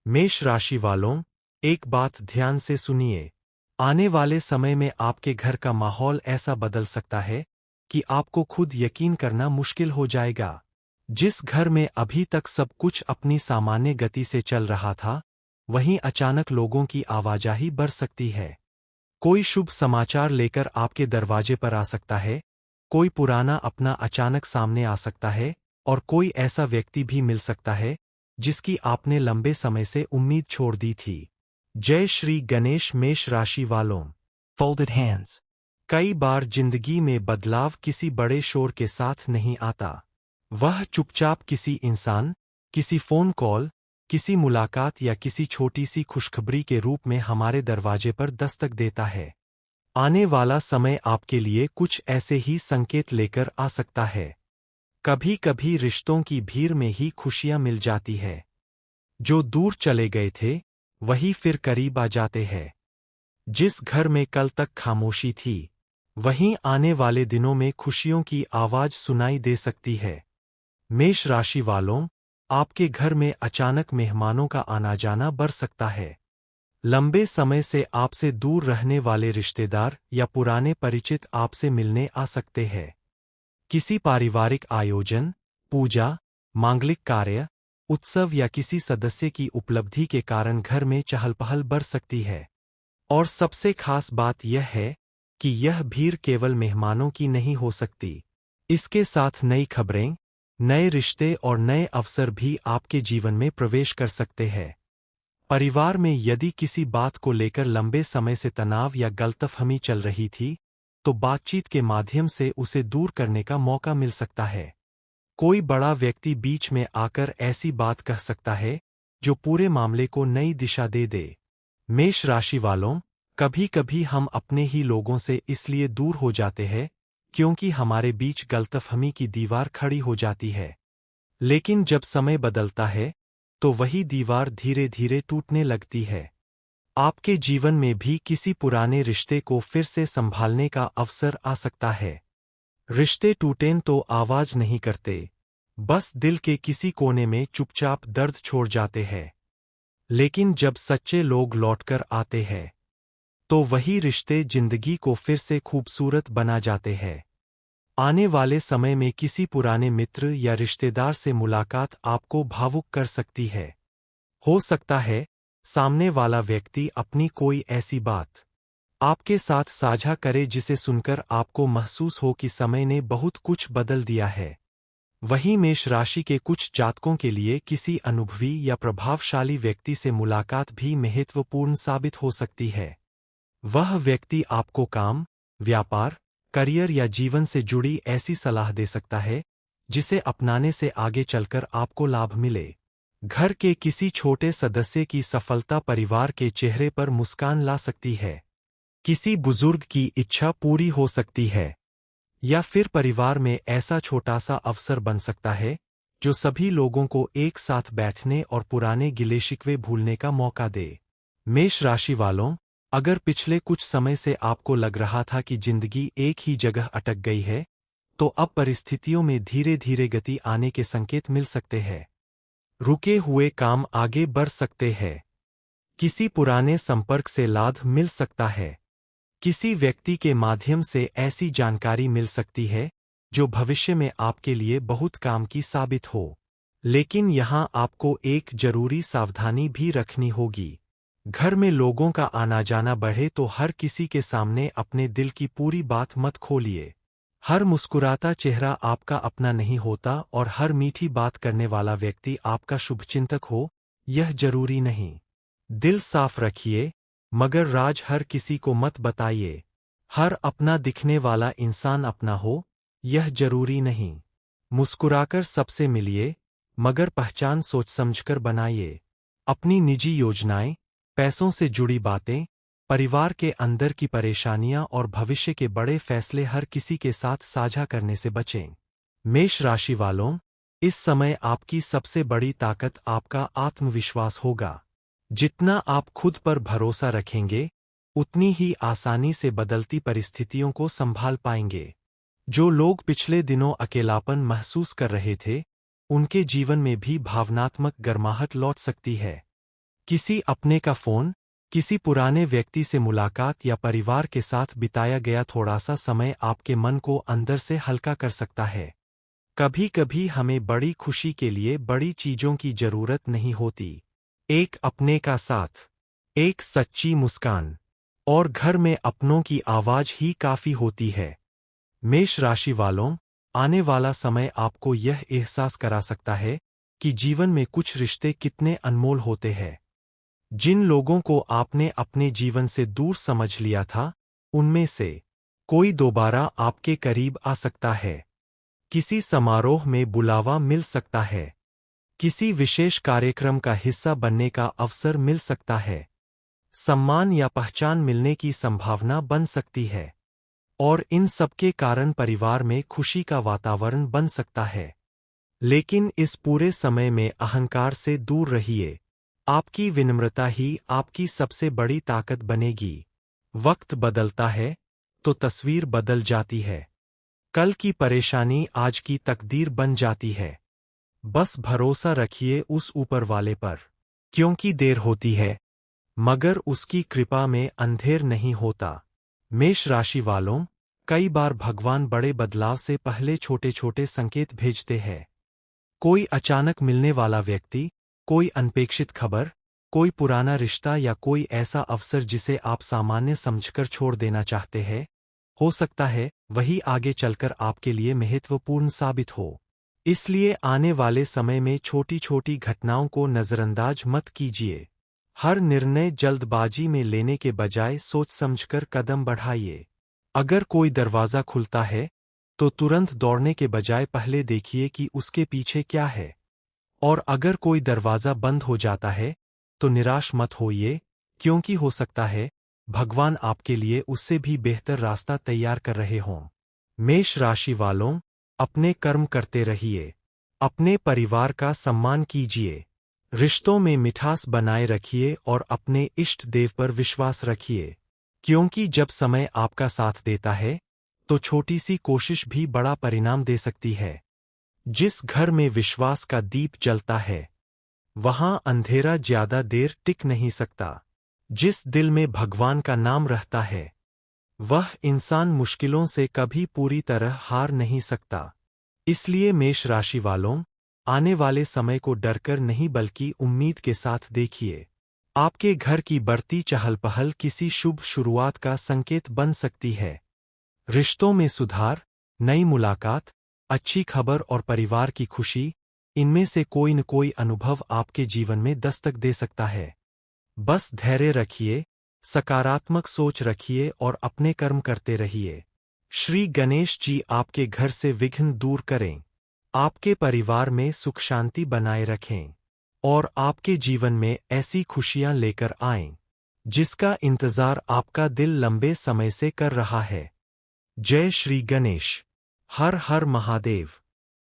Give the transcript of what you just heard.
मेष राशि वालों, एक बात ध्यान से सुनिए। आने वाले समय में आपके घर का माहौल ऐसा बदल सकता है कि आपको खुद यकीन करना मुश्किल हो जाएगा। जिस घर में अभी तक सब कुछ अपनी सामान्य गति से चल रहा था, वहीं अचानक लोगों की आवाजाही बढ़ सकती है। कोई शुभ समाचार लेकर आपके दरवाजे पर आ सकता है, कोई पुराना अपना अचानक सामने आ सकता है, और कोई ऐसा व्यक्ति भी मिल सकता है जिसकी आपने लंबे समय से उम्मीद छोड़ दी थी। जय श्री गणेश। मेष राशि वालों, Folded hands. कई बार जिंदगी में बदलाव किसी बड़े शोर के साथ नहीं आता। वह चुपचाप किसी इंसान, किसी फोन कॉल, किसी मुलाकात या किसी छोटी सी खुशखबरी के रूप में हमारे दरवाजे पर दस्तक देता है। आने वाला समय आपके लिए कुछ ऐसे ही संकेत लेकर आ सकता है। कभी कभी रिश्तों की भीड़ में ही खुशियां मिल जाती है। जो दूर चले गए थे, वही फिर करीब आ जाते हैं। जिस घर में कल तक खामोशी थी, वहीं आने वाले दिनों में खुशियों की आवाज सुनाई दे सकती है। मेष राशि वालों, आपके घर में अचानक मेहमानों का आना जाना बढ़ सकता है। लंबे समय से आपसे दूर रहने वाले रिश्तेदार या पुराने परिचित आपसे मिलने आ सकते हैं। किसी पारिवारिक आयोजन, पूजा, मांगलिक कार्य, उत्सव या किसी सदस्य की उपलब्धि के कारण घर में चहल-पहल बढ़ सकती है। और सबसे खास बात यह है कि यह भीड़ केवल मेहमानों की नहीं हो सकती। इसके साथ नई खबरें, नए रिश्ते और नए अवसर भी आपके जीवन में प्रवेश कर सकते हैं। परिवार में यदि किसी बात को लेकर लंबे समय से तनाव या गलतफहमी चल रही थी, तो बातचीत के माध्यम से उसे दूर करने का मौका मिल सकता है। कोई बड़ा व्यक्ति बीच में आकर ऐसी बात कह सकता है जो पूरे मामले को नई दिशा दे दे। मेष राशि वालों, कभी-कभी हम अपने ही लोगों से इसलिए दूर हो जाते हैं क्योंकि हमारे बीच गलतफहमी की दीवार खड़ी हो जाती है। लेकिन जब समय बदलता है, तो वही दीवार धीरे-धीरे टूटने लगती है। आपके जीवन में भी किसी पुराने रिश्ते को फिर से संभालने का अवसर आ सकता है। रिश्ते टूटें तो आवाज नहीं करते, बस दिल के किसी कोने में चुपचाप दर्द छोड़ जाते हैं। लेकिन जब सच्चे लोग लौटकर आते हैं, तो वही रिश्ते जिंदगी को फिर से खूबसूरत बना जाते हैं। आने वाले समय में किसी पुराने मित्र या रिश्तेदार से मुलाकात आपको भावुक कर सकती है। हो सकता है सामने वाला व्यक्ति अपनी कोई ऐसी बात आपके साथ साझा करे जिसे सुनकर आपको महसूस हो कि समय ने बहुत कुछ बदल दिया है। वहीं मेष राशि के कुछ जातकों के लिए किसी अनुभवी या प्रभावशाली व्यक्ति से मुलाकात भी महत्वपूर्ण साबित हो सकती है। वह व्यक्ति आपको काम, व्यापार, करियर या जीवन से जुड़ी ऐसी सलाह दे सकता है जिसे अपनाने से आगे चलकर आपको लाभ मिले। घर के किसी छोटे सदस्य की सफलता परिवार के चेहरे पर मुस्कान ला सकती है। किसी बुजुर्ग की इच्छा पूरी हो सकती है, या फिर परिवार में ऐसा छोटा सा अवसर बन सकता है जो सभी लोगों को एक साथ बैठने और पुराने गिले-शिकवे भूलने का मौका दे। मेष राशि वालों, अगर पिछले कुछ समय से आपको लग रहा था कि जिंदगी एक ही जगह अटक गई है, तो अब परिस्थितियों में धीरे-धीरे गति आने के संकेत मिल सकते हैं। रुके हुए काम आगे बढ़ सकते हैं। किसी पुराने संपर्क से लाभ मिल सकता है। किसी व्यक्ति के माध्यम से ऐसी जानकारी मिल सकती है जो भविष्य में आपके लिए बहुत काम की साबित हो। लेकिन यहाँ आपको एक जरूरी सावधानी भी रखनी होगी। घर में लोगों का आना जाना बढ़े तो हर किसी के सामने अपने दिल की पूरी बात मत खोलिए। हर मुस्कुराता चेहरा आपका अपना नहीं होता और हर मीठी बात करने वाला व्यक्ति आपका शुभचिंतक हो, यह जरूरी नहीं। दिल साफ रखिए, मगर राज हर किसी को मत बताइए। हर अपना दिखने वाला इंसान अपना हो, यह जरूरी नहीं। मुस्कुराकर सबसे मिलिए, मगर पहचान सोच समझकर बनाइए। अपनी निजी योजनाएं, पैसों से जुड़ी बातें, परिवार के अंदर की परेशानियां और भविष्य के बड़े फैसले हर किसी के साथ साझा करने से बचें। मेष राशि वालों, इस समय आपकी सबसे बड़ी ताकत आपका आत्मविश्वास होगा। जितना आप खुद पर भरोसा रखेंगे, उतनी ही आसानी से बदलती परिस्थितियों को संभाल पाएंगे। जो लोग पिछले दिनों अकेलापन महसूस कर रहे थे, उनके जीवन में भी भावनात्मक गर्माहट लौट सकती है। किसी अपने का फोन, किसी पुराने व्यक्ति से मुलाकात या परिवार के साथ बिताया गया थोड़ा सा समय आपके मन को अंदर से हल्का कर सकता है। कभी कभी हमें बड़ी खुशी के लिए बड़ी चीजों की जरूरत नहीं होती। एक अपने का साथ, एक सच्ची मुस्कान और घर में अपनों की आवाज ही काफी होती है। मेष राशि वालों, आने वाला समय आपको यह एहसास करा सकता है कि जीवन में कुछ रिश्ते कितने अनमोल होते हैं। जिन लोगों को आपने अपने जीवन से दूर समझ लिया था, उनमें से कोई दोबारा आपके करीब आ सकता है। किसी समारोह में बुलावा मिल सकता है। किसी विशेष कार्यक्रम का हिस्सा बनने का अवसर मिल सकता है। सम्मान या पहचान मिलने की संभावना बन सकती है। और इन सबके कारण परिवार में खुशी का वातावरण बन सकता है। लेकिन इस पूरे समय में अहंकार से दूर रहिए। आपकी विनम्रता ही आपकी सबसे बड़ी ताकत बनेगी। वक्त बदलता है तो तस्वीर बदल जाती है। कल की परेशानी आज की तकदीर बन जाती है। बस भरोसा रखिए उस ऊपर वाले पर, क्योंकि देर होती है मगर उसकी कृपा में अंधेर नहीं होता। मेष राशि वालों, कई बार भगवान बड़े बदलाव से पहले छोटे छोटे संकेत भेजते हैं। कोई अचानक मिलने वाला व्यक्ति, कोई अनपेक्षित खबर, कोई पुराना रिश्ता या कोई ऐसा अवसर जिसे आप सामान्य समझकर छोड़ देना चाहते हैं, हो सकता है वही आगे चलकर आपके लिए महत्वपूर्ण साबित हो। इसलिए आने वाले समय में छोटी छोटी घटनाओं को नजरअंदाज मत कीजिए। हर निर्णय जल्दबाजी में लेने के बजाय सोच समझकर कदम बढ़ाइए। अगर कोई दरवाजा खुलता है तो तुरंत दौड़ने के बजाय पहले देखिए कि उसके पीछे क्या है। और अगर कोई दरवाजा बंद हो जाता है तो निराश मत होइए, क्योंकि हो सकता है भगवान आपके लिए उससे भी बेहतर रास्ता तैयार कर रहे हों। मेष राशि वालों, अपने कर्म करते रहिए। अपने परिवार का सम्मान कीजिए। रिश्तों में मिठास बनाए रखिए और अपने इष्ट देव पर विश्वास रखिए, क्योंकि जब समय आपका साथ देता है तो छोटी सी कोशिश भी बड़ा परिणाम दे सकती है। जिस घर में विश्वास का दीप जलता है, वहां अंधेरा ज्यादा देर टिक नहीं सकता। जिस दिल में भगवान का नाम रहता है, वह इंसान मुश्किलों से कभी पूरी तरह हार नहीं सकता। इसलिए मेष राशि वालों, आने वाले समय को डरकर नहीं बल्कि उम्मीद के साथ देखिए। आपके घर की बढ़ती चहल पहल किसी शुभ शुरुआत का संकेत बन सकती है। रिश्तों में सुधार, नई मुलाकात, अच्छी खबर और परिवार की खुशी, इनमें से कोई न कोई अनुभव आपके जीवन में दस्तक दे सकता है। बस धैर्य रखिए, सकारात्मक सोच रखिए और अपने कर्म करते रहिए। श्री गणेश जी आपके घर से विघ्न दूर करें, आपके परिवार में सुख शांति बनाए रखें और आपके जीवन में ऐसी खुशियां लेकर आएं जिसका इंतजार आपका दिल लंबे समय से कर रहा है। जय श्री गणेश। हर हर महादेव।